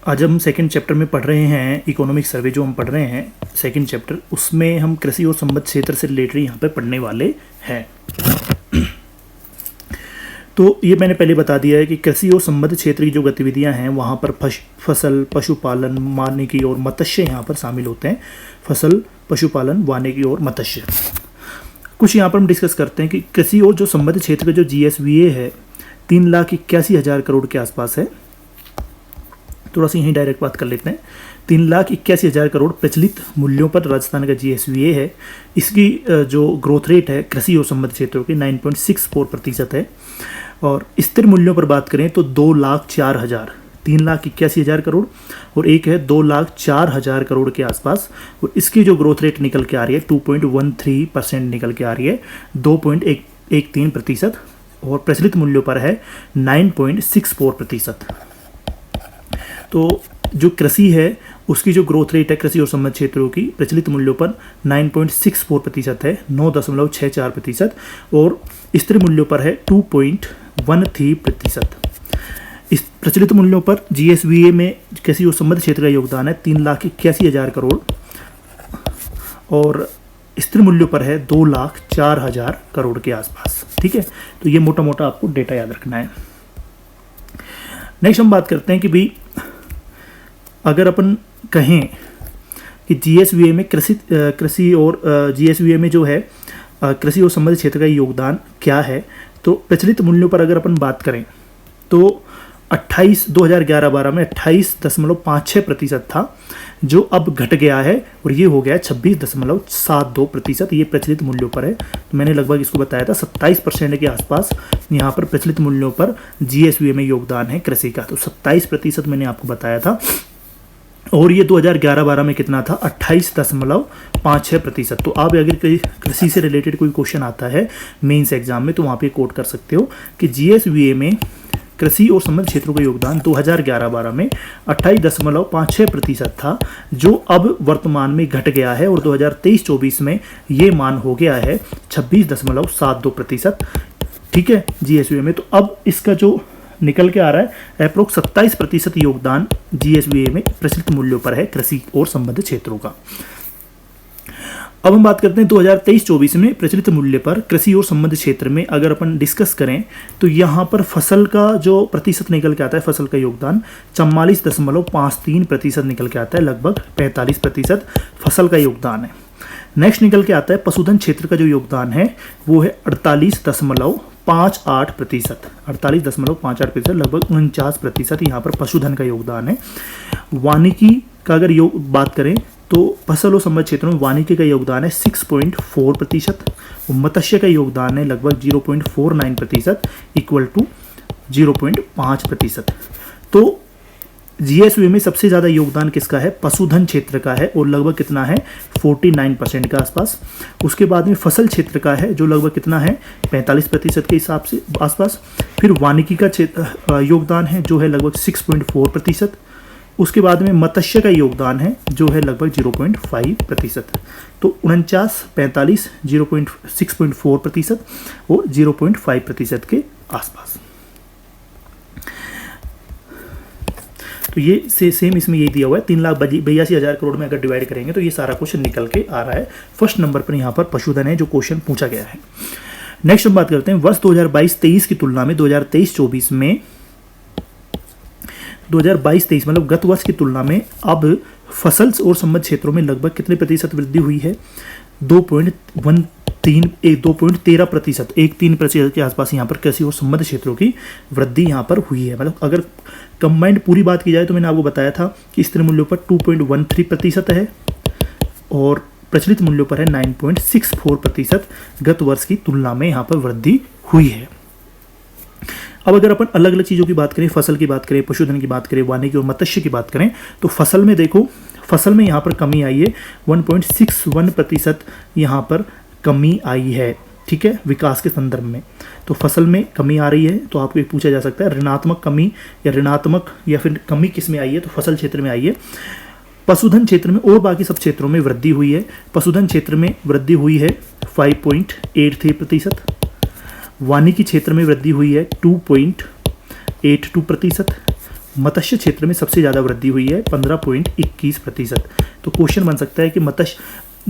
आज हम second chapter में पढ़ रहे हैं इकोनॉमिक सर्वे जो हम पढ़ रहे हैं सेकंड चैप्टर, उसमें हम कृषि और संबद्ध क्षेत्र से रिलेटेड यहाँ पे पढ़ने वाले हैं। तो ये मैंने पहले बता दिया है कि कृषि और संबद्ध क्षेत्र की जो गतिविधियाँ हैं वहाँ पर फसल, पशुपालन, वानिकी और मत्स्य यहाँ पर शामिल होते हैं। फसल, पशुपालन, वानिकी और मत्स्य। कुछ यहाँ पर हम डिस्कस करते हैं कि कृषि और जो संबद्ध क्षेत्र का जो GSVA है 3,81,000 करोड़ के आसपास है। थोड़ा सा यहीं डायरेक्ट बात कर लेते हैं। 3,81,000 करोड़ प्रचलित मूल्यों पर राजस्थान का GSVA है। इसकी जो ग्रोथ रेट है कृषि और संबद्ध क्षेत्रों की 9.64% है। और स्थिर मूल्यों पर बात करें तो 2,04,000, 3,81,000 करोड़ और एक है 2,04,000 करोड़ के आसपास। और इसकी जो ग्रोथ रेट निकल के आ रही है 2.13% निकल के आ रही है, 2.13%। और प्रचलित मूल्यों पर है 9.64%। तो जो कृषि है उसकी जो ग्रोथ रेट है कृषि और संबद्ध क्षेत्रों की प्रचलित मूल्यों पर 9.64% है, 9.64%। और स्थिर मूल्यों पर है 2.13%। इस प्रचलित मूल्यों पर GSVA में कृषि और संबद्ध क्षेत्र का योगदान है 3,81,000 करोड़ और स्थिर मूल्यों पर है 2,04,000 करोड़ के आसपास। ठीक है, तो ये मोटा मोटा आपको डेटा याद रखना है। नेक्स्ट हम बात करते हैं कि भाई अगर अपन कहें कि GSVA में कृषि और GSVA में जो है कृषि और संबद्ध क्षेत्र का योगदान क्या है, तो प्रचलित मूल्यों पर अगर अपन बात करें तो 2011-12 में 28.56% था, जो अब घट गया है और ये हो गया 26.72%। ये प्रचलित मूल्यों पर है। तो मैंने लगभग इसको बताया था 27% के आसपास यहाँ पर प्रचलित मूल्यों पर GSVA में योगदान है कृषि का। तो 27% मैंने आपको बताया था। और ये 2011-12 में कितना था, 28.56%। तो आप अगर कृषि से रिलेटेड कोई क्वेश्चन आता है मेंस एग्जाम में तो वहाँ पे कोट कर सकते हो कि GSVA में कृषि और संबद्ध क्षेत्रों का योगदान 2011-12 में 28.56% था, जो अब वर्तमान में घट गया है और 2023-24 में ये मान हो गया है 26.72%। ठीक है, GSVA में। तो अब इसका जो निकल के आ रहा है अप्रोक्स 27% योगदान GSVA में प्रचलित मूल्यों पर है कृषि और संबद्ध क्षेत्रों का। अब हम बात करते हैं 2023-24 में प्रचलित मूल्य पर कृषि और संबद्ध क्षेत्र में अगर अपन डिस्कस करें तो यहाँ पर फसल का जो प्रतिशत निकल के आता है, फसल का योगदान 44.53% निकल के आता है, लगभग 45% फसल का योगदान है। नेक्स्ट निकल के आता है पशुधन क्षेत्र का जो योगदान है वो है 48.58%, 48.58%, लगभग 49% यहाँ पर पशुधन का योगदान है। वानिकी का अगर बात करें तो फसल और संबद्ध क्षेत्रों में वानिकी का योगदान है 6.4% और मत्स्य का योगदान है लगभग 0.49% इक्वल टू 0.5%। तो GSVA में सबसे ज़्यादा योगदान किसका है, पशुधन क्षेत्र का है और लगभग कितना है 49% के आसपास। उसके बाद में फसल क्षेत्र का है जो लगभग कितना है 45% के हिसाब से आसपास। फिर वानिकी का योगदान है जो है लगभग 6.4%। उसके बाद में मत्स्य का योगदान है जो है लगभग 0.5%। तो 49, 45, 6.4% और 0.5% के आसपास। तो ये सेम इसमें यही दिया हुआ है। 3,82,000 करोड़ में अगर डिवाइड करेंगे तो ये सारा क्वेश्चन निकल के आ रहा है। फर्स्ट नंबर पर यहाँ पर पशुधन है जो क्वेश्चन पूछा गया है। नेक्स्ट हम बात करते हैं वर्ष 2022-23 की तुलना में 2023-24 में 2022-23 मतलब गत वर्ष की तुलना में अब फसल और संबद्ध क्षेत्रों में लगभग कितने प्रतिशत वृद्धि हुई है, 2.13%, 13% के आसपास यहाँ पर कृषि और संबद्ध क्षेत्रों की वृद्धि यहाँ पर हुई है। मतलब अगर कंबाइंड पूरी बात की जाए तो मैंने आपको बताया था कि स्थिर मूल्यों पर 2.13% है और प्रचलित मूल्यों पर है 9.64%। गत वर्ष की तुलना में यहाँ पर वृद्धि हुई है। अब अगर अपन अलग अलग चीज़ों की बात करें, फसल की बात करें, पशुधन की बात करें, वानिकी और मत्स्य की बात करें, तो फसल में देखो, फसल में यहाँ पर कमी आई है 1.61% यहाँ पर कमी आई है। ठीक है, विकास के संदर्भ में तो फसल में कमी आ रही है। तो आपको एक पूछा जा सकता है ऋणात्मक कमी या फिर कमी किस में आई है, तो फसल क्षेत्र में आई है। पशुधन क्षेत्र में और बाकी सब क्षेत्रों में वृद्धि हुई है। पशुधन क्षेत्र में वृद्धि हुई है 5.83%, वानिकी क्षेत्र में वृद्धि हुई है 2.82%, मत्स्य क्षेत्र में सबसे ज़्यादा वृद्धि हुई है 15.21%। तो क्वेश्चन बन सकता है कि मत्स्य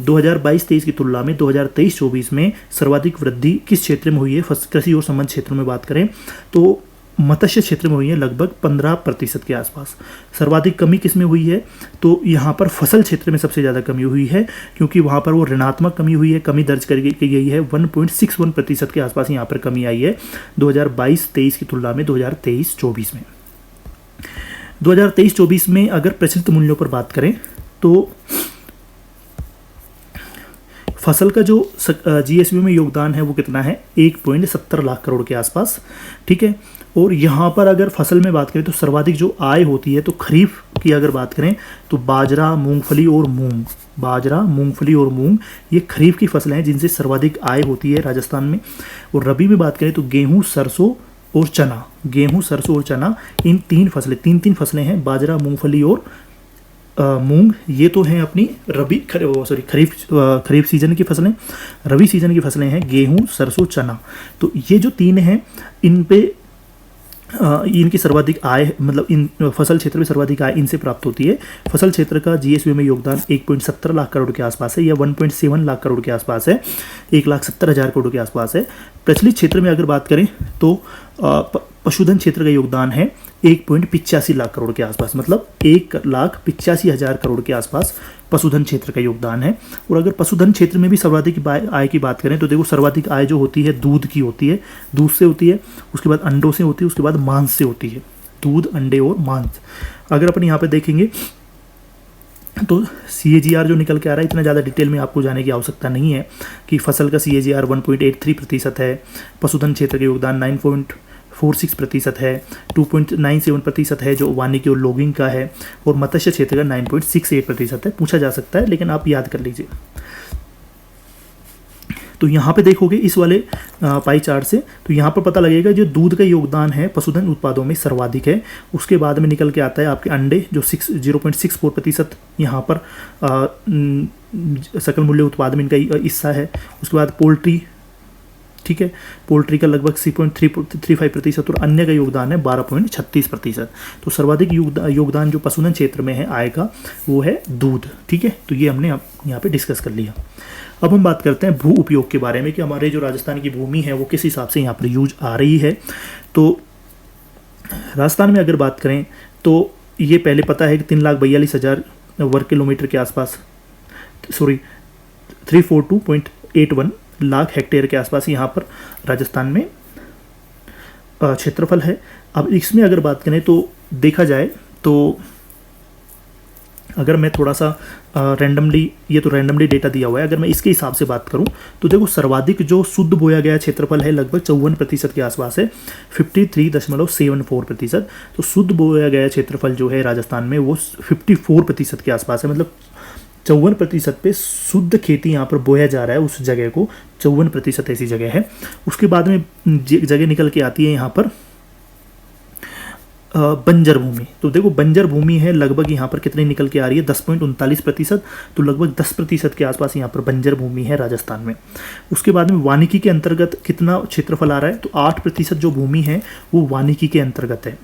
2022-23 की तुलना में 2023-24 में सर्वाधिक वृद्धि किस क्षेत्र में हुई है। कृषि और संबंध क्षेत्रों में बात करें तो मत्स्य क्षेत्र में हुई है लगभग 15% के आसपास। सर्वाधिक कमी किस में हुई है तो यहाँ पर फसल क्षेत्र में सबसे ज़्यादा कमी हुई है, क्योंकि वहाँ पर वो ऋणात्मक कमी हुई है, कमी दर्ज की गई है 1.61% के आसपास यहाँ पर कमी आई है 2022-23 की तुलना में 2023-24 में। 2023-24 में अगर प्रचलित मूल्यों पर बात करें तो फसल का जो जीएसबी में योगदान है वो कितना है 1.70 लाख करोड़ के आसपास, ठीक है। और यहाँ पर अगर फसल में बात करें तो सर्वाधिक जो आय होती है तो खरीफ की अगर बात करें तो बाजरा, मूंगफली और मूंग ये खरीफ की फसलें हैं जिनसे सर्वाधिक आय होती है राजस्थान में। और रबी में बात करें तो गेहूँ, सरसों और चना, इन तीन फसलें हैं, बाजरा, मूंगफली और मूंग, ये तो हैं अपनी खरीफ सीजन की फसलें। रबी सीजन की फसलें हैं गेहूं, सरसों, चना। तो ये जो तीन हैं इन पे इनकी सर्वाधिक आय, मतलब इन फसल क्षेत्र में सर्वाधिक आय इनसे प्राप्त होती है। फसल क्षेत्र का जीएसबी में योगदान 1.70 लाख करोड़ के आसपास है या 1.7 लाख करोड़ के आसपास है, 1,70,000 करोड़ के आसपास है। प्रचलित क्षेत्र में अगर बात करें तो पशुधन क्षेत्र का योगदान है 1.85 लाख करोड़ के आसपास, मतलब 1,85,000 करोड़ के आसपास पशुधन क्षेत्र का योगदान है। और अगर पशुधन क्षेत्र में भी सर्वाधिक आय की बात करें तो देखो सर्वाधिक आय जो होती है दूध की होती है, दूध से होती है, उसके बाद अंडों से होती है, उसके बाद मांस से होती है, दूध, अंडे और मांस। अगर अपन यहाँ पे देखेंगे तो CAGR जो निकल के आ रहा है, इतना ज़्यादा डिटेल में आपको जाने की आवश्यकता नहीं है कि फसल का CAGR 1.83% है, पशुधन क्षेत्र का योगदान 9.46% है, 2.97% है जो वानिकी और लॉगिंग का है, और मत्स्य क्षेत्र का 9.68% है। पूछा जा सकता है लेकिन आप याद कर लीजिए। तो यहाँ पे देखोगे इस वाले पाई चार्ट से तो यहाँ पर पता लगेगा जो दूध का योगदान है पशुधन उत्पादों में सर्वाधिक है। उसके बाद में निकल के आता है आपके अंडे जो 0.64% यहाँ पर सकल मूल्य उत्पाद में इनका हिस्सा है। उसके बाद पोल्ट्री, ठीक है, पोल्ट्री का लगभग 6.35% और अन्य का योगदान है 12.36%। तो सर्वाधिक योगदान जो पशुधन क्षेत्र में है आय का वो है दूध, ठीक है। तो ये हमने यहाँ पे डिस्कस कर लिया। अब हम बात करते हैं भू उपयोग के बारे में कि हमारे जो राजस्थान की भूमि है वो किस हिसाब से यहाँ पर यूज आ रही है। तो राजस्थान में अगर बात करें तो ये पहले पता है कि 3,42,000 वर्ग किलोमीटर के आसपास, 342.81 लाख हेक्टेयर के आसपास यहाँ पर राजस्थान में क्षेत्रफल है। अब इसमें अगर बात करें तो देखा जाए तो अगर मैं थोड़ा सा रैंडमली डेटा दिया हुआ है, अगर मैं इसके हिसाब से बात करूं तो देखो सर्वाधिक जो शुद्ध बोया गया क्षेत्रफल है लगभग 54% के आसपास है, 53.74%। तो शुद्ध बोया गया क्षेत्रफल जो है राजस्थान में वो 54% के आसपास है, मतलब 54% पे शुद्ध खेती यहाँ पर बोया जा रहा है। उस जगह को 54% ऐसी जगह है। उसके बाद में जगह निकल के आती है यहाँ पर बंजर भूमि। तो देखो बंजर भूमि है लगभग यहाँ पर कितनी निकल के आ रही है 10.39%। तो लगभग 10% के आसपास यहाँ पर बंजर भूमि है राजस्थान में। उसके बाद में वानिकी के अंतर्गत कितना क्षेत्रफल आ रहा है तो 8% जो भूमि है वो वानिकी के अंतर्गत है,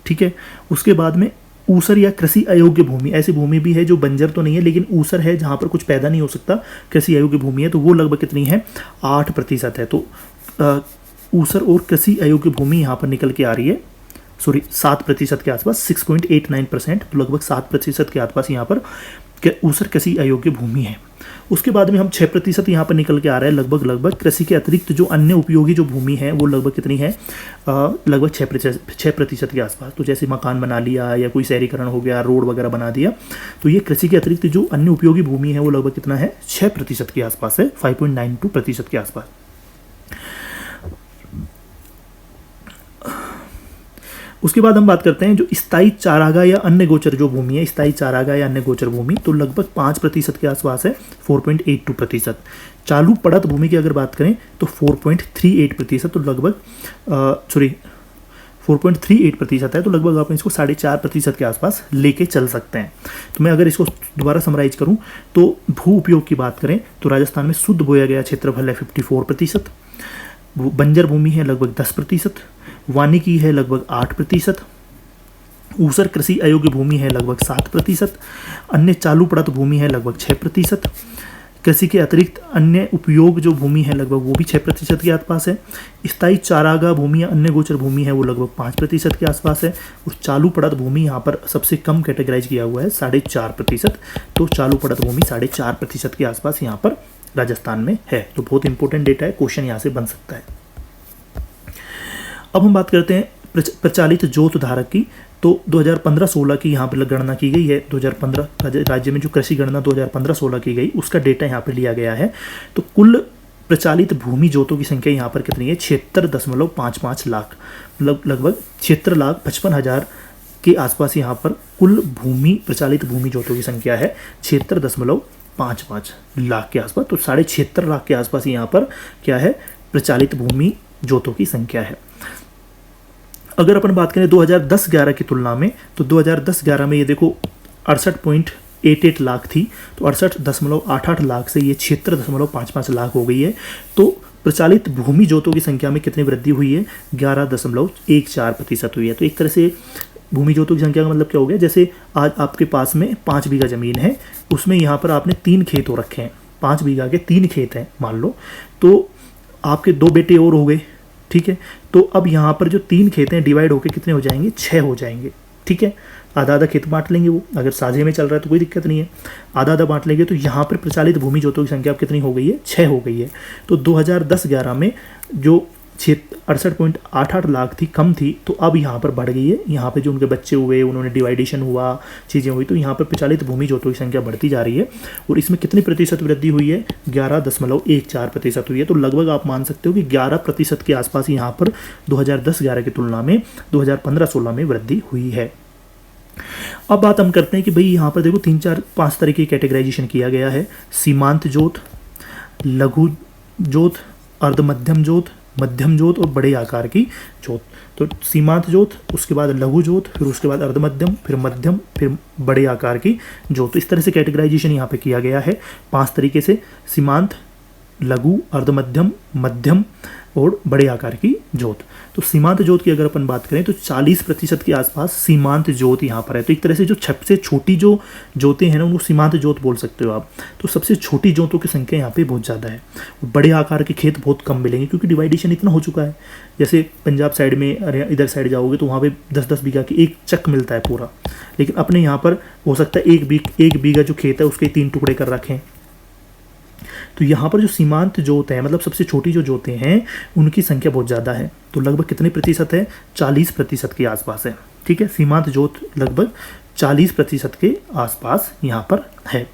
ठीक है। उसके बाद में ऊसर या कृषि अयोग्य भूमि, ऐसी भूमि भी है जो बंजर तो नहीं है लेकिन ऊसर है जहाँ पर कुछ पैदा नहीं हो सकता, कृषि अयोग्य भूमि है, तो वो लगभग कितनी है 8% है। तो ऊसर और कृषि अयोग्य भूमि यहाँ पर निकल के आ रही है 7% के आसपास, 6.89%, तो लगभग 7% के आसपास यहाँ पर ऊसर कृषि अयोग्य भूमि है। उसके बाद में हम 6% यहाँ पर निकल के आ रहा है लगभग कृषि के अतिरिक्त जो अन्य उपयोगी जो भूमि है वो लगभग कितनी है लगभग 6% के आसपास। तो जैसे मकान बना लिया या कोई शहरीकरण हो गया, रोड वगैरह बना दिया, तो ये कृषि के अतिरिक्त जो अन्य उपयोगी भूमि है वो लगभग कितना है 6% के आसपास है, 5.92% के आसपास। उसके बाद हम बात करते हैं जो स्थायी चारागाह या अन्य गोचर जो भूमि है, स्थायी चारागाह या अन्य गोचर भूमि, तो लगभग 5% के आसपास है, 4.82%। चालू पड़त भूमि की अगर बात करें तो 4.38%, तो लगभग 4.38% है, तो लगभग आप इसको 4.5% के आसपास लेके चल सकते हैं। तो मैं अगर इसको दोबारा समराइज करूं तो भू उपयोग की बात करें तो राजस्थान में शुद्ध बोया गया क्षेत्रफल है 54%, बंजर भूमि है लगभग 10%, वानिकी है लगभग 8%, ऊसर कृषि अयोग्य भूमि है लगभग 7%, अन्य चालू पड़त भूमि है लगभग 6%, कृषि के अतिरिक्त अन्य उपयोग जो भूमि है लगभग वो भी 6% के आसपास है, स्थायी चारागाह भूमि या अन्य गोचर भूमि है वो लगभग 5% के आसपास है, और चालू पड़त भूमि यहाँ पर सबसे कम कैटेगराइज किया हुआ है 4.5%। तो चालू पड़त भूमि 4.5% के आसपास यहाँ पर राजस्थान में है। तो बहुत इंपॉर्टेंट डेटा है, क्वेश्चन यहाँ से बन सकता है। अब हम बात करते हैं प्रचालित जोत धारक की। तो 2015-16 की यहाँ पर गणना की गई है। 2015 राज्य में जो कृषि गणना 2015-16 की गई उसका डेटा यहाँ पर लिया गया है। तो कुल प्रचालित भूमि जोतों की संख्या यहाँ पर कितनी है? 76.55 लाख, लगभग 76,55,000 के आसपास यहाँ पर कुल प्रचालित भूमि जोतों की संख्या है 76.55 लाख के आसपास। तो 76.5 लाख के आसपास यहाँ पर क्या है? प्रचालित भूमि जोतों की संख्या है। अगर अपन बात करें 2010-11 की तुलना में, तो 2010-11 में ये देखो 68.88 लाख थी, तो 68.88 लाख से ये 76.55 लाख हो गई है। तो प्रचालित भूमि जोतों की संख्या में कितनी वृद्धि हुई है? 11.14% हुई है। तो एक तरह से भूमि जोतों की संख्या का मतलब क्या हो गया? जैसे आज आपके पास में 5 बीघा ज़मीन है, उसमें यहाँ पर आपने 3 खेत हो रखे हैं, 5 बीघा के 3 खेत हैं मान लो, तो आपके 2 बेटे और हो गए, ठीक है। तो अब यहाँ पर जो 3 खेत हैं डिवाइड होकर कितने हो जाएंगे? 6 हो जाएंगे, ठीक है। आधा आधा खेत बांट लेंगे, वो अगर साझे में चल रहा है तो कोई दिक्कत नहीं है, आधा आधा बांट लेंगे। तो यहाँ पर प्रचालित भूमि जोतों की संख्या अब कितनी हो गई है? 6 हो गई है। तो 2010-11 में जो 68.88 लाख थी, कम थी, तो अब यहाँ पर बढ़ गई है। यहाँ पे जो उनके बच्चे हुए, उन्होंने डिवाइडेशन हुआ, चीज़ें हुई, तो यहाँ पर प्रचालित भूमि जोतों की संख्या बढ़ती जा रही है। और इसमें कितनी प्रतिशत वृद्धि हुई है? 11.14% हुई है। तो लगभग आप मान सकते हो कि 11% के आसपास यहाँ पर 2010-11 की तुलना में 2015-16 में वृद्धि हुई है। अब बात हम करते हैं कि भाई यहाँ पर देखो 3-4-5 तरह की कैटेगराइजेशन किया गया है। सीमांत जोत, लघु जोत, अर्धमध्यम जोत, मध्यम जोत और बड़े आकार की जोत। तो सीमांत जोत, उसके बाद लघु जोत, फिर उसके बाद अर्धमध्यम, फिर मध्यम, फिर बड़े आकार की जोत। तो इस तरह से कैटेगराइजेशन यहाँ पे किया गया है 5 तरीके से: सीमांत, लघु, अर्धमध्यम, मध्यम और बड़े आकार की जोत। तो सीमांत जोत की अगर अपन बात करें तो 40% के आसपास सीमांत जोत यहाँ पर है। तो एक तरह से जो सबसे छोटी जो जोतें हैं ना, उनको सीमांत जोत बोल सकते हो आप। तो सबसे छोटी जोतों की संख्या यहाँ पे बहुत ज़्यादा है। बड़े आकार के खेत बहुत कम मिलेंगे क्योंकि डिवाइडेशन इतना हो चुका है। जैसे पंजाब साइड में, अरे इधर साइड जाओगे तो वहाँ पे 10-10 बीघा की एक चक मिलता है पूरा, लेकिन अपने यहाँ पर हो सकता है एक बीघा जो खेत है उसके 3 टुकड़े कर रखें। तो यहाँ पर जो सीमांत जोत है, मतलब सबसे छोटी जो जोतें हैं, उनकी संख्या बहुत ज़्यादा है। तो लगभग कितने प्रतिशत है? 40% के आसपास है, ठीक है। सीमांत जोत लगभग 40% के आसपास यहाँ पर है।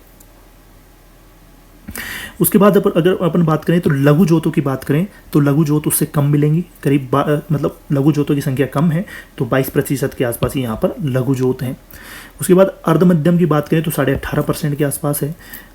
उसके बाद अगर अपन बात करें तो लघु जोतों की बात करें तो लघु जोत उससे कम मिलेंगी, करीब मतलब लघु जोतों की संख्या कम है, तो 22% के आसपास यहाँ पर लघु जोत हैं। उसके बाद अर्धमध्यम की बात करें तो 18.5% के आसपास है।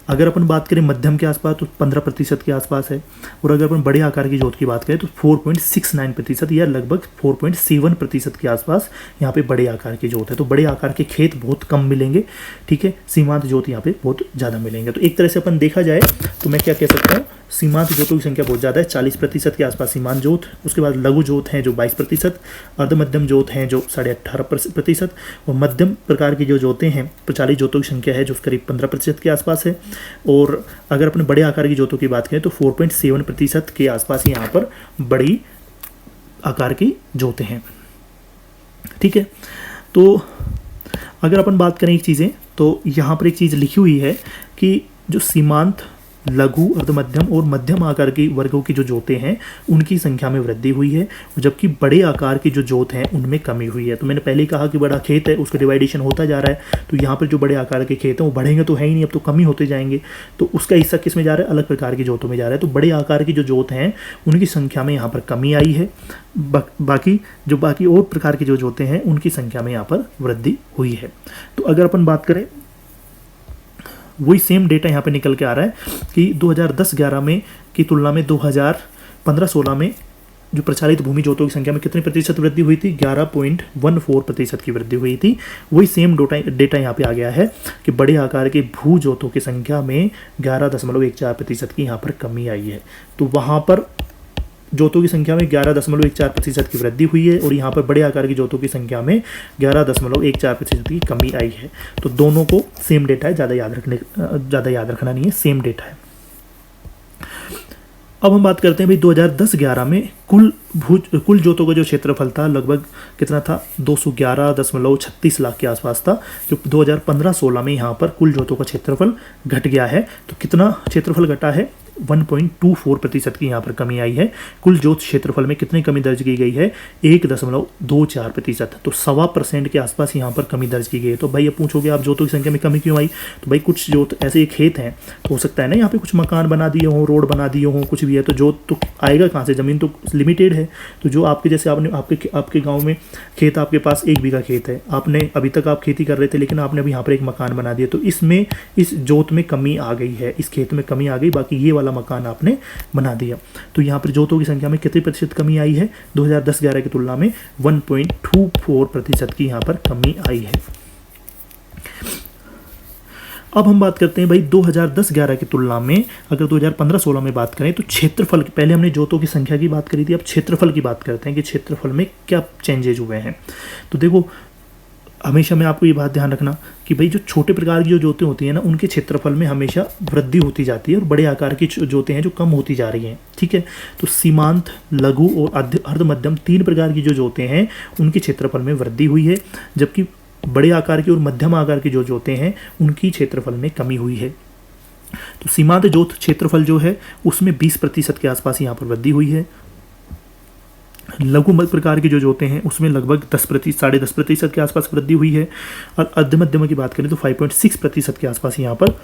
अगर अपन बात करें मध्यम के आसपास तो 15% के आसपास है। और अगर अपन बड़े आकार की जोत की बात करें तो 4.69% या लगभग 4.7% के आसपास यहाँ पे बड़े आकार की जोत है। तो बड़े आकार के खेत बहुत कम मिलेंगे, ठीक है। सीमांत जोत यहाँ पे बहुत ज़्यादा मिलेंगे। तो एक तरह से अपन देखा जाए तो मैं क्या कह सकता हूँ, सीमांत जोतों की संख्या बहुत ज़्यादा है, 40% के आसपास सीमांत जोत। उसके बाद लघु जोत हैं जो 22%, अर्धमध्यम जोत हैं जो 18.5% और मध्यम प्रकार की जो जोतें हैं, प्रचालित जोतों की संख्या है जो करीब 15% के आसपास है। और अगर अपने बड़े आकार की जोतों की बात करें तो 4.7% के आसपास यहाँ पर बड़ी आकार की जोतें हैं, ठीक है। तो अगर अपन बात करें एक चीज़ें, तो यहाँ पर एक चीज़ लिखी हुई है कि जो सीमांत, लघु, अर्धमध्यम और मध्यम आकार की वर्गों की जो जोतें हैं उनकी संख्या में वृद्धि हुई है, जबकि बड़े आकार की जो जोत हैं उनमें कमी हुई है। तो मैंने पहले ही कहा कि बड़ा खेत है उसका डिवाइडेशन होता जा रहा है, तो यहाँ पर जो बड़े आकार के खेत हैं वो बढ़ेंगे तो है ही नहीं, अब तो कमी होते जाएंगे। तो उसका हिस्सा किस में जा रहा है? अलग प्रकार की जोतों में जा रहा है। तो बड़े आकार की जो जोत हैं उनकी संख्या में यहाँ पर कमी आई है, बाकी और प्रकार की जो जोतें हैं उनकी संख्या में यहाँ पर वृद्धि हुई है। तो अगर अपन बात करें, वही सेम डेटा यहाँ पे निकल के आ रहा है कि 2010-11 में की तुलना में 2015-16 में जो प्रचालित भूमि जोतों की संख्या में कितनी प्रतिशत वृद्धि हुई थी? 11.14% की वृद्धि हुई थी। वही सेम डेटा यहाँ पे आ गया है कि बड़े आकार के भू जोतों की संख्या में 11.14% की यहाँ पर कमी आई है। तो वहाँ पर जोतों की संख्या में 11.14% की वृद्धि हुई है और यहाँ पर बड़े आकार की जोतों की संख्या में 11.14% की कमी आई है। तो दोनों को सेम डेटा है, ज़्यादा याद रखना नहीं है, सेम डेटा है। अब हम बात करते हैं भाई 2010-11 में कुल जोतों का जो क्षेत्रफल था लगभग कितना था, 211.36 लाख के आसपास था। जो 2015-16 में यहाँ पर कुल जोतों का क्षेत्रफल घट गया है। तो कितना क्षेत्रफल घटा है, 1.24% की यहाँ पर कमी आई है। कुल जोत क्षेत्रफल में कितनी कमी दर्ज की गई है, 1.24%। तो 1.25% के आसपास यहाँ पर कमी दर्ज की गई है। तो भाई अब पूछोगे आप जोतों की संख्या में कमी क्यों आई, तो भाई कुछ जोत ऐसे खेत हैं, तो हो सकता है ना यहाँ पे कुछ मकान बना दिए हों, रोड बना दिए हों, कुछ भी है, तो जोत तो आएगा कहाँ से, ज़मीन तो लिमिटेड है। तो जो आपके जैसे आपके गाँव में खेत, आपके पास 1 बीघा खेत है, आपने अभी तक आप खेती कर रहे थे, लेकिन आपने अभी यहाँ पर एक मकान बना दिया, तो इसमें इस जोत में कमी आ गई है, इस खेत में कमी आ गई, बाकी ये वाला मकान आपने बना दिया। तो यहाँ पर जोतों की संख्या में कितने प्रतिशत कमी आई है, 2010-11 की तुलना में 1.24% की यहाँ पर कमी आई है। अब हम बात करते हैं भाई 2010-11 की तुलना में, अगर 2015-16 में बात करें तो क्षेत्रफल, पहले हमने जोतों की संख्या की बात करी थी, अब क्षेत्रफल की बात करते हैं कि क्षेत्रफल में क्या चेंजेज हुए हैं। तो देखो, हमेशा मैं आपको ये बात ध्यान रखना कि भाई जो छोटे प्रकार की जो जोतें होती हैं ना, उनके क्षेत्रफल में हमेशा वृद्धि होती जाती है और बड़े आकार की जोतें हैं जो कम होती जा रही हैं, ठीक है। तो सीमांत, लघु और अर्ध मध्यम 3 प्रकार की जो जोतें हैं उनके क्षेत्रफल में वृद्धि हुई है, जबकि बड़े आकार की और मध्यम आकार की जो जोतें हैं उनकी क्षेत्रफल में कमी हुई है। तो सीमांत जोत क्षेत्रफल जो है उसमें 20% के आसपास यहाँ पर वृद्धि हुई है। लघु प्रकार की जो जोतें हैं उसमें लगभग 10.5% के आसपास वृद्धि हुई है। और अर्ध मध्यम की बात करें तो 5.6% के आसपास यहाँ पर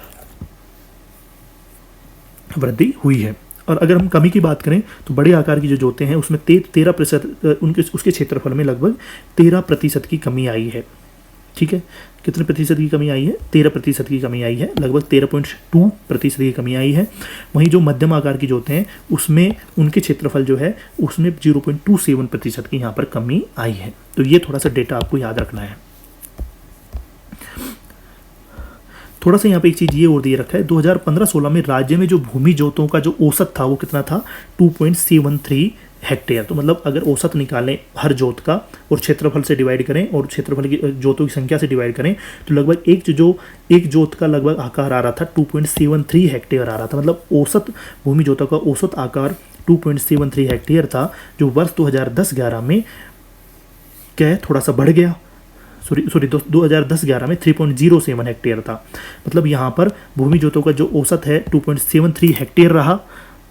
वृद्धि हुई है। और अगर हम कमी की बात करें तो बड़े आकार की जो जोतें हैं उसमें 13% उसके क्षेत्रफल में लगभग 13% की कमी आई है, ठीक है। कितने प्रतिशत की कमी आई है, 13% की कमी आई है, लगभग 13.2% की कमी आई है। वहीं जो मध्यम आकार की जोतें हैं उसमें उनके क्षेत्रफल जो है उसमें 0.27% की यहाँ पर कमी आई है। तो ये थोड़ा सा डेटा आपको याद रखना है। थोड़ा सा यहाँ पे एक चीज़ ये और दिए रखा है, 2015-16 में राज्य में जो भूमि जोतों का जो औसत था वो कितना था, 2.73 हेक्टेयर। तो मतलब अगर औसत निकालें हर जोत का और क्षेत्रफल से डिवाइड करें और क्षेत्रफल की जोतों की संख्या से डिवाइड करें तो लगभग एक जोत का लगभग आकार आ रहा था 2.73 हेक्टेयर आ रहा था। मतलब औसत भूमि जोतों का औसत आकार 2.73 हेक्टेयर था, जो वर्ष 2010-11 में क्या है थोड़ा सा बढ़ गया, 2010-11 में 3.07 हेक्टेयर था। मतलब यहाँ पर भूमि जोतों का जो औसत है 2.73 हेक्टेयर रहा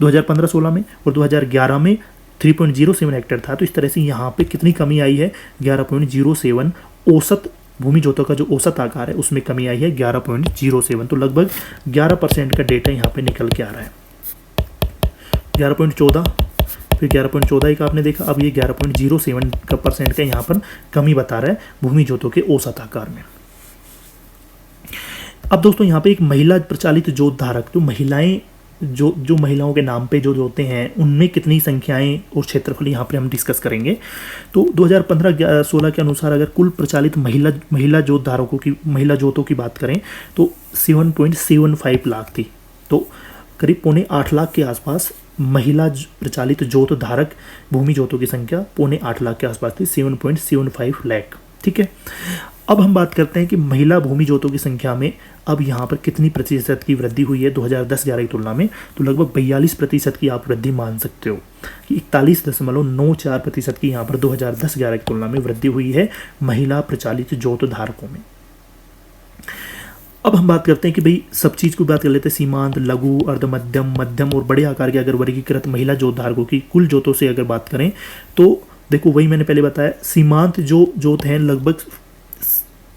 2015-16 में, और 2011 में 3.07 हेक्टेयर था। तो इस तरह से यहाँ पे कितनी कमी आई है, 11.07। औसत भूमि जोतों का जो औसत आकार है उसमें कमी आई है 11.07। तो लगभग 11% का डेटा यहाँ पे निकल के आ रहा है। 11.14, फिर 11.14 एक आपने देखा, अब ये 11.07% का यहाँ पर कमी बता रहा है भूमि जोतों के औसत आकार में। अब दोस्तों यहाँ पे एक महिला प्रचालित जोत धारक, तो महिलाएं जो महिलाओं के नाम पे जो जोतें हैं उनमें कितनी संख्याएं और क्षेत्रफल यहाँ पे हम डिस्कस करेंगे। तो 2015-16 के अनुसार अगर कुल प्रचालित महिला जोत धारकों की, महिला जोतों की बात करें तो 7.75 लाख थी। तो करीब 7.25 लाख के आसपास महिला प्रचालित जोत धारक भूमि जोतों की संख्या 7.25 लाख के आसपास थी, 7.75 लाख, ठीक है। अब हम बात करते हैं कि महिला भूमि जोतों की संख्या में अब यहाँ पर कितनी प्रतिशत की वृद्धि हुई है 2010-11 की तुलना में। तो लगभग 42% की आप वृद्धि मान सकते हो कि 41.94% की यहाँ पर 2010-11 की तुलना में वृद्धि हुई है महिला प्रचालित जोत धारकों में। अब हम बात करते हैं कि भाई सब चीज़ की बात कर लेते हैं, सीमांत, लघु, अर्ध मध्यम, मध्यम और बड़े आकार के अगर वर्गीकृत महिला जोत धारकों की कुल जोतों से अगर बात करें तो देखो वही मैंने पहले बताया, सीमांत जो जोत हैं लगभग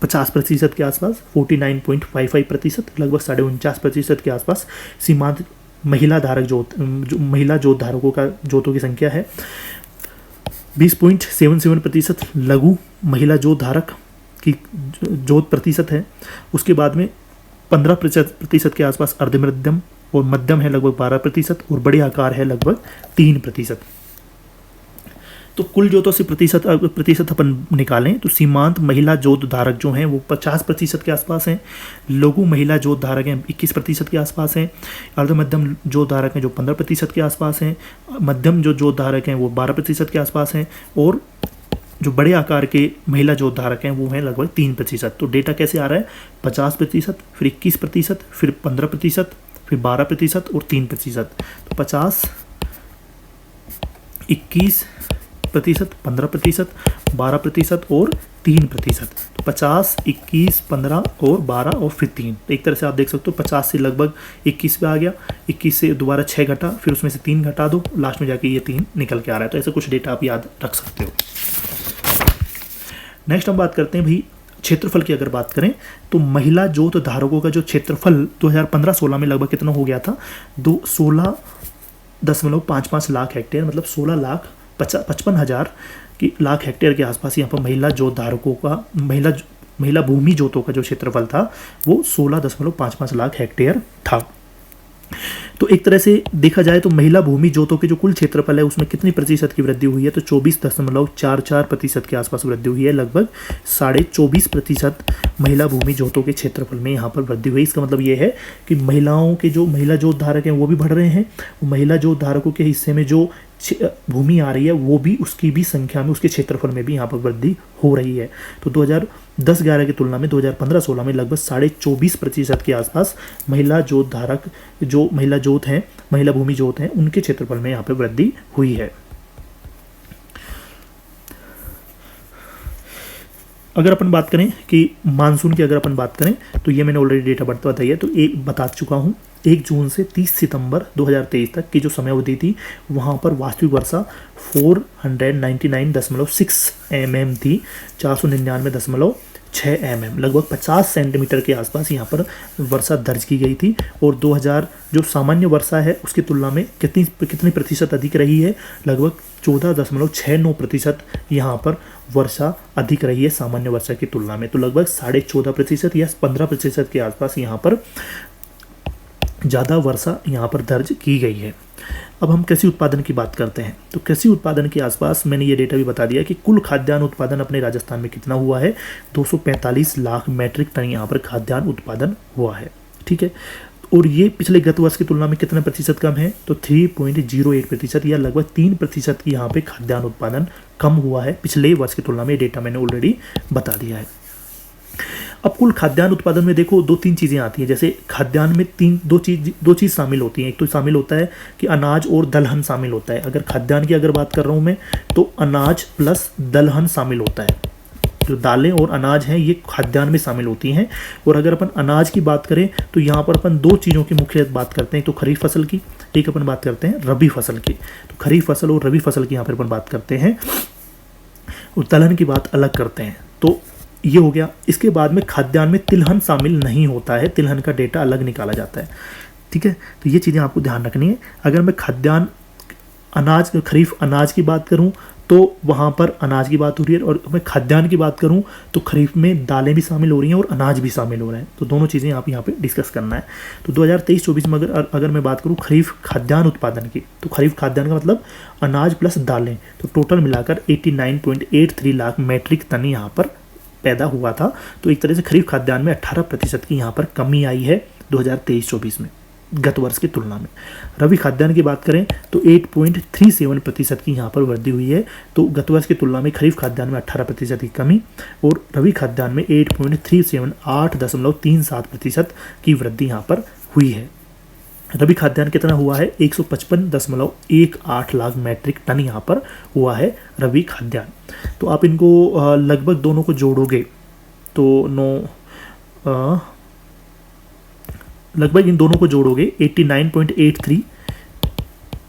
50% के आसपास, 49.55%, लगभग 49.5% के आसपास सीमांत महिला जोत धारकों का जोतों की संख्या है। 20.77% लघु महिला जोत धारक की जोत प्रतिशत है। उसके बाद में 15% के आसपास अर्ध मध्यम और मध्यम है लगभग 12% और बड़े आकार है लगभग 3%। तो कुल जोतों से प्रतिशत अपन निकालें तो सीमांत महिला जोत धारक जो हैं वो 50% के आसपास हैं, लघु महिला जोत धारक हैं 21% के आसपास हैं, अर्ध मध्यम जोत धारक हैं जो 15% के आसपास हैं, मध्यम जो जोत धारक हैं वो 12% के आसपास हैं, और जो बड़े आकार के महिला जोत धारक हैं वो हैं लगभग 3%। तो डेटा कैसे आ रहा है, 50%, फिर 21%, फिर 15%, फिर 12% और 3%। तो 50, 21%, 15%, 12% और 3%। तो 50, 21, 15 और 12 और फिर 3। तो एक तरह से आप देख सकते हो 50 से लगभग 21 पे आ गया, 21 से दोबारा 6 घटा, फिर उसमें से 3 घटा दो, लास्ट में जाके ये 3 निकल के आ रहा है। तो ऐसा कुछ डेटा आप याद रख सकते हो। नेक्स्ट हम बात करते हैं भाई क्षेत्रफल की। अगर बात करें तो महिला जोत धारकों का जो क्षेत्रफल 2015-16 में लगभग कितना हो गया था, 16.55 लाख हेक्टेयर, मतलब 16,55,000 लाख हेक्टेयर के आसपास यहाँ पर महिला जोत धारकों का महिला भूमि जोतों का जो क्षेत्रफल था वो 16.55 लाख हेक्टेयर था। तो एक तरह से देखा जाए तो महिला भूमि जोतों के जो कुल क्षेत्रफल है उसमें कितनी प्रतिशत की वृद्धि हुई है, तो 24.44% के आसपास वृद्धि हुई है। लगभग 24.5% महिला भूमि जोतों के क्षेत्रफल में यहाँ पर वृद्धि हुई। इसका मतलब ये है कि महिलाओं के जो महिला जोत धारक हैं वो भी बढ़ रहे हैं, महिला जोत धारकों के हिस्से में जो भूमि आ रही है वो भी उसकी भी संख्या में, उसके क्षेत्रफल में भी यहाँ पर वृद्धि हो रही है। तो 2010-11 की तुलना में 2015-16 में लगभग 24.5% के आसपास महिला जोत धारक, जो महिला जोत हैं, महिला भूमि जोत हैं, उनके क्षेत्रफल में यहाँ पर वृद्धि हुई है। अगर अपन बात करें कि मानसून की अगर अपन बात करें तो ये मैंने ऑलरेडी डेटा बताई है, तो एक बता चुका हूँ। 1 जून से 30 सितंबर 2023 तक की जो समय अवधि थी वहाँ पर वास्तविक वर्षा 499.6 mm थी, 499.6 mm, लगभग 50 सेंटीमीटर के आसपास यहाँ पर वर्षा दर्ज की गई थी। और 2000 जो सामान्य वर्षा है उसकी तुलना में कितनी प्रतिशत अधिक रही है, लगभग 14.69% यहाँ पर वर्षा अधिक रही है सामान्य वर्षा की तुलना में। तो लगभग 14.5% या 15% के आसपास यहाँ पर ज़्यादा वर्षा यहाँ पर दर्ज की गई है। अब हम कृषि उत्पादन की बात करते हैं, तो कृषि उत्पादन के आसपास मैंने ये डेटा भी बता दिया कि कुल खाद्यान्न उत्पादन अपने राजस्थान में कितना हुआ है, 245 लाख मैट्रिक टन यहाँ पर खाद्यान्न उत्पादन हुआ है। ठीक है, और ये पिछले गत वर्ष की तुलना में कितना प्रतिशत कम है, तो 3.08% या लगभग 3% की यहाँ पे खाद्यान्न उत्पादन कम हुआ है पिछले वर्ष की तुलना में। डेटा मैंने ऑलरेडी बता दिया है। अब कुल खाद्यान्न उत्पादन में देखो 2-3 चीज़ें आती हैं। जैसे खाद्यान्न में दो चीज़ शामिल होती हैं। एक तो शामिल होता है कि अनाज और दलहन शामिल होता है। अगर खाद्यान्न की अगर बात कर रहा हूँ मैं तो अनाज प्लस दलहन शामिल होता है। जो दालें और अनाज हैं ये खाद्यान्न में शामिल होती हैं। और अगर अपन अनाज की बात करें तो यहाँ पर अपन 2 चीज़ों की मुख्य बात करते हैं, तो खरीफ फसल की, एक अपन बात करते हैं रबी फसल की। तो खरीफ फसल और रबी फसल की यहाँ पर अपन बात करते हैं और दलहन की बात अलग करते हैं। तो ये हो गया। इसके बाद में खाद्यान्न में तिलहन शामिल नहीं होता है, तिलहन का डेटा अलग निकाला जाता है। ठीक है, तो ये चीज़ें आपको ध्यान रखनी है। अगर मैं खाद्यान्न अनाज खरीफ अनाज की बात करूं तो वहाँ पर अनाज की बात हो रही है, और मैं खाद्यान्न की बात करूं तो खरीफ में दालें भी शामिल हो रही हैं और अनाज भी शामिल हो रहे हैं। तो दोनों चीज़ें आप यहाँ पे डिस्कस करना है। तो 2023-24 में अगर मैं बात करूँ खरीफ खाद्यान्न उत्पादन की, तो खरीफ खाद्यान्न का मतलब अनाज प्लस दालें, तो टोटल मिलाकर 89.83 लाख मैट्रिक टन यहाँ पर पैदा हुआ था। तो एक तरह से खरीफ खाद्यान्न में 18% की यहाँ पर कमी आई है 2023-24 में गत वर्ष की तुलना में। रबी खाद्यान्न की बात करें तो 8.37% की यहाँ पर वृद्धि हुई है। तो गत वर्ष की तुलना में खरीफ खाद्यान्न में 18% की कमी और रबी खाद्यान्न में 8.37% की वृद्धि यहाँ पर हुई है। रबी खाद्यान्न कितना हुआ है, 155.18 लाख मैट्रिक टन यहाँ पर हुआ है रबी खाद्यान्न। तो आप इनको लगभग दोनों को जोड़ोगे तो लगभग इन दोनों को जोड़ोगे 89.83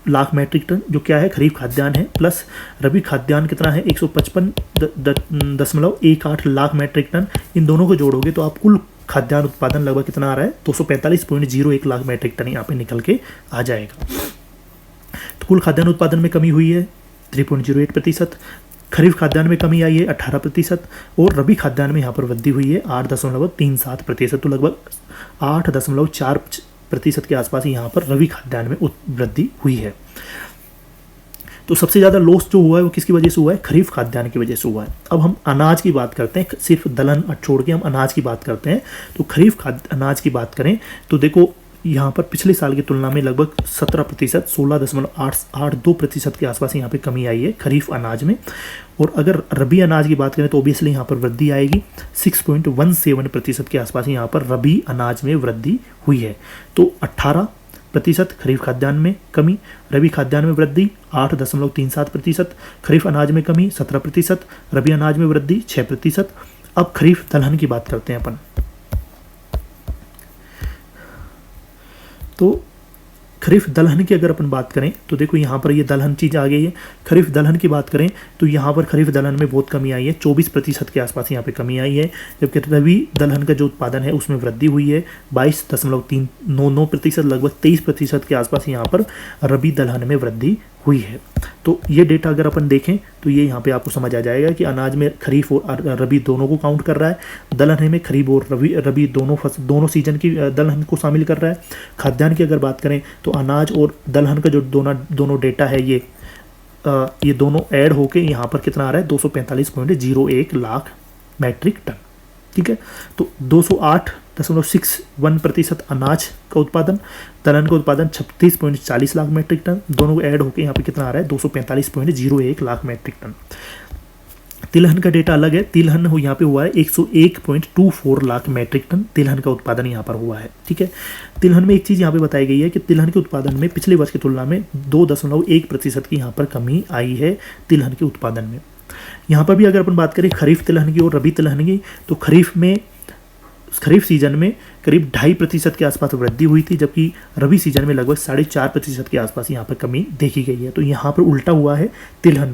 लाख मैट्रिक टन जो क्या है खरीफ खाद्यान्न है, प्लस रबी खाद्यान्न कितना है 155.18 लाख मैट्रिक टन। इन दोनों को जोड़ोगे तो आप कुल खाद्यान्न उत्पादन लगभग कितना आ रहा है, 245.01 लाख मैट्रिक टन यहाँ पे निकल के आ जाएगा। तो कुल खाद्यान्न उत्पादन में कमी हुई है 3.08%, खरीफ खाद्यान्न में कमी आई है 18% और रबी खाद्यान्न में यहाँ पर वृद्धि हुई है 8.37%। तो लगभग 8.4% के आसपास यहाँ पर रबी खाद्यान्न में वृद्धि हुई है। तो सबसे ज़्यादा लॉस जो हुआ है वो किसकी वजह से हुआ है? खरीफ खाद्यान्न की वजह से हुआ है। अब हम अनाज की बात करते हैं, सिर्फ दलहन छोड़ के हम अनाज की बात करते हैं। तो खरीफ अनाज की बात करें तो देखो यहाँ पर पिछले साल की तुलना में लगभग 17%, 16.882% के आसपास यहाँ पे कमी आई है खरीफ अनाज में। और अगर रबी अनाज की बात करें तो ओबियसली यहाँ पर वृद्धि आएगी, 6.17% के आसपास यहाँ पर रबी अनाज में वृद्धि हुई है। तो 18% खरीफ खाद्यान्न में कमी, रबी खाद्यान्न में वृद्धि 8.37%, खरीफ अनाज में कमी 17%, रबी अनाज में वृद्धि 6%। अब खरीफ दलहन की बात करते हैं अपन। तो खरीफ दलहन की अगर अपन बात करें तो देखो यहाँ पर ये दलहन चीज़ आ गई है। खरीफ दलहन की बात करें तो यहाँ पर खरीफ दलहन में बहुत कमी आई है, 24% के आसपास यहाँ पे कमी आई है। जबकि रबी दलहन का जो उत्पादन है उसमें वृद्धि हुई है, 22.399%, लगभग 23% के आसपास यहाँ पर रबी दलहन में वृद्धि हुई है। तो ये डेटा अगर अपन देखें तो ये यहाँ पे आपको समझ आ जाएगा कि अनाज में खरीफ और रबी दोनों को काउंट कर रहा है, दलहन में खरीफ और रबी दोनों सीजन की दलहन को शामिल कर रहा है। खाद्यान्न की अगर बात करें तो अनाज और दलहन का जो दोनों डेटा है ये दोनों ऐड होके यहाँ पर कितना आ रहा है? 245.01 लाख मैट्रिक टन। ठीक है, तो 208.61% अनाज का उत्पादन, दलहन का उत्पादन 36.40 लाख मैट्रिक टन, दोनों ऐड होकर यहाँ पे कितना आ रहा है? 245.01 लाख मैट्रिक टन। तिलहन का डेटा अलग है, तिलहन यहाँ पे हुआ है 101.24 लाख मैट्रिक टन तिलहन का उत्पादन यहाँ पर हुआ है। ठीक है, तिलहन में एक चीज़ यहाँ पे बताई गई है कि तिलहन के उत्पादन में पिछले वर्ष की तुलना में 2.1% की यहाँ पर कमी आई है तिलहन के उत्पादन में। यहाँ पर भी अगर अपन बात करें खरीफ तिलहन की और रबी तिलहन की, तो खरीफ सीजन में करीब 2.5% के आसपास वृद्धि हुई थी, जबकि रबी सीजन में लगभग 4.5% के आसपास यहाँ पर कमी देखी गई है। तो यहाँ पर उल्टा हुआ है तिलहन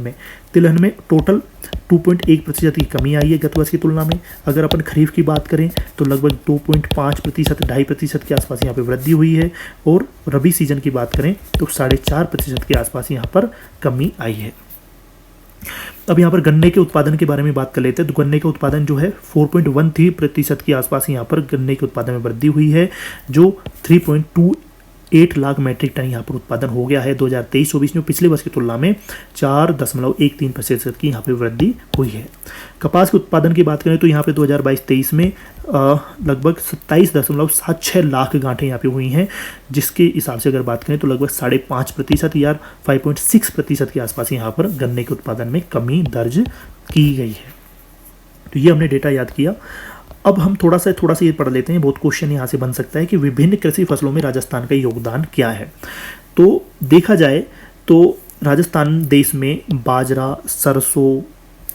में टोटल 2.1% की कमी आई है गत वर्ष की तुलना में। अगर अपन खरीफ की बात करें तो लगभग 2.5%, 2.5% के आसपास यहाँ पर वृद्धि हुई है। और रबी सीजन की बात करें तो 4.5% के आसपास यहाँ पर कमी आई है। अब यहाँ पर गन्ने के उत्पादन के बारे में बात कर लेते हैं। तो गन्ने का उत्पादन जो है 4.13% के आसपास यहाँ पर गन्ने के उत्पादन में वृद्धि हुई है, जो 3.28 लाख मैट्रिक टन यहाँ पर उत्पादन हो गया है 2023-24 में। पिछले वर्ष की तुलना में 4.13% की यहाँ पर वृद्धि हुई है। कपास के उत्पादन की बात करें तो यहाँ पे 2022-23 में लगभग 27.76 लाख गांठें यहाँ पे हुई हैं, जिसके हिसाब से अगर बात करें तो लगभग 5.5% या 5.6% के आसपास यहाँ पर गन्ने के उत्पादन में कमी दर्ज की गई है। तो ये हमने डेटा याद किया। अब हम थोड़ा सा ये पढ़ लेते हैं, बहुत क्वेश्चन यहाँ से बन सकता है कि विभिन्न कृषि फसलों में राजस्थान का योगदान क्या है। तो देखा जाए तो राजस्थान देश में बाजरा, सरसों,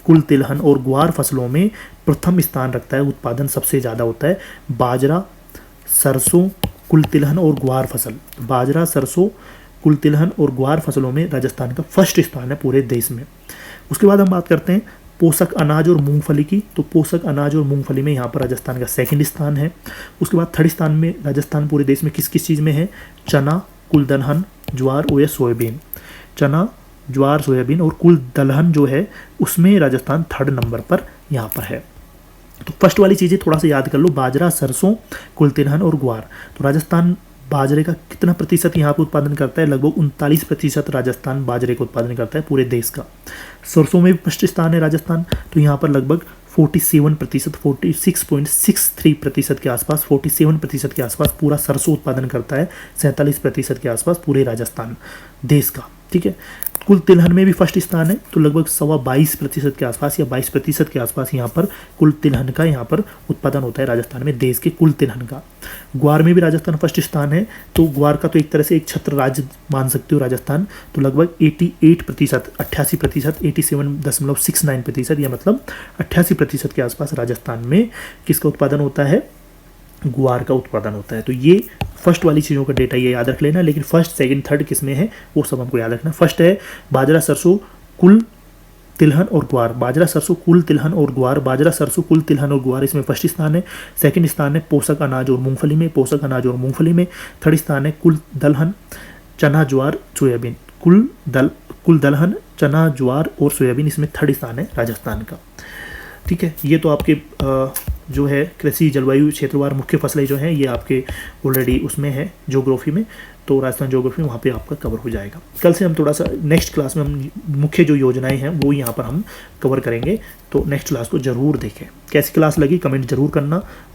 कुल तिलहन और ग्वार फसलों में प्रथम स्थान रखता है, उत्पादन सबसे ज़्यादा होता है। बाजरा, सरसों, कुल तिलहन और ग्वार फसल, बाजरा, सरसों, कुल तिलहन और ग्वार फसलों में राजस्थान का फर्स्ट स्थान है पूरे देश में। उसके बाद हम बात करते हैं पोषक अनाज और मूंगफली की। तो पोषक अनाज और मूंगफली में यहाँ पर राजस्थान का सेकंड स्थान है। उसके बाद थर्ड स्थान में राजस्थान पूरे देश में किस किस चीज़ में है? चना, कुल दलहन, ज्वार और सोयाबीन। चना, ज्वार, सोयाबीन और कुल दलहन जो है उसमें राजस्थान थर्ड नंबर पर यहाँ पर है। तो फर्स्ट वाली चीज़ें थोड़ा सा याद कर लो, बाजरा, सरसों, कुल तिलहन और ग्वार। तो राजस्थान बाजरे का कितना प्रतिशत यहाँ पर उत्पादन करता है? लगभग 39% राजस्थान बाजरे का उत्पादन करता है पूरे देश का। सरसों में भी फर्स्ट स्थान है राजस्थान, तो यहाँ पर लगभग 47%, 46.63% के आसपास, 47% के आसपास पूरा सरसों उत्पादन करता है, 47% के आसपास पूरे राजस्थान देश का। ठीक है, कुल तिलहन में भी फर्स्ट स्थान है, तो लगभग 22% के आसपास या 22% के आसपास यहाँ पर कुल तिलहन का यहाँ पर उत्पादन होता है राजस्थान में, देश के कुल तिलहन का। ग्वार में भी राजस्थान फर्स्ट स्थान है, तो ग्वार का तो एक तरह से एक छत्र राज्य मान सकते हो राजस्थान। तो लगभग 88%, 88%, 87.69% या मतलब 88% के आसपास राजस्थान में किसका उत्पादन होता है? ग्वार का उत्पादन होता है। तो ये फर्स्ट वाली चीज़ों का डेटा ये याद रख लेना, लेकिन फर्स्ट, सेकंड, थर्ड किस में है वो सब हमको याद रखना। फर्स्ट है बाजरा, सरसों, कुल तिलहन और ग्वार। बाजरा, सरसों, कुल तिलहन और ग्वार, बाजरा, सरसों, कुल तिलहन और ग्वार, इसमें फर्स्ट स्थान है। सेकंड स्थान है पोषक अनाज और मूंगफली में, पोषक अनाज और मूंगफली में। थर्ड स्थान है कुल दलहन, चना, ज्वार, सोयाबीन। कुल दलहन, चना, ज्वार और सोयाबीन, इसमें थर्ड स्थान है राजस्थान का। ठीक है, ये तो आपके जो है कृषि जलवायु क्षेत्रवार मुख्य फसलें जो हैं ये आपके ऑलरेडी उसमें है ज्योग्राफी में, तो राजस्थान ज्योग्राफी वहाँ पे आपका कवर हो जाएगा। कल से हम थोड़ा सा नेक्स्ट क्लास में हम मुख्य जो योजनाएं हैं वो यहाँ पर हम कवर करेंगे, तो नेक्स्ट क्लास को ज़रूर देखें। कैसी क्लास लगी कमेंट ज़रूर करना। और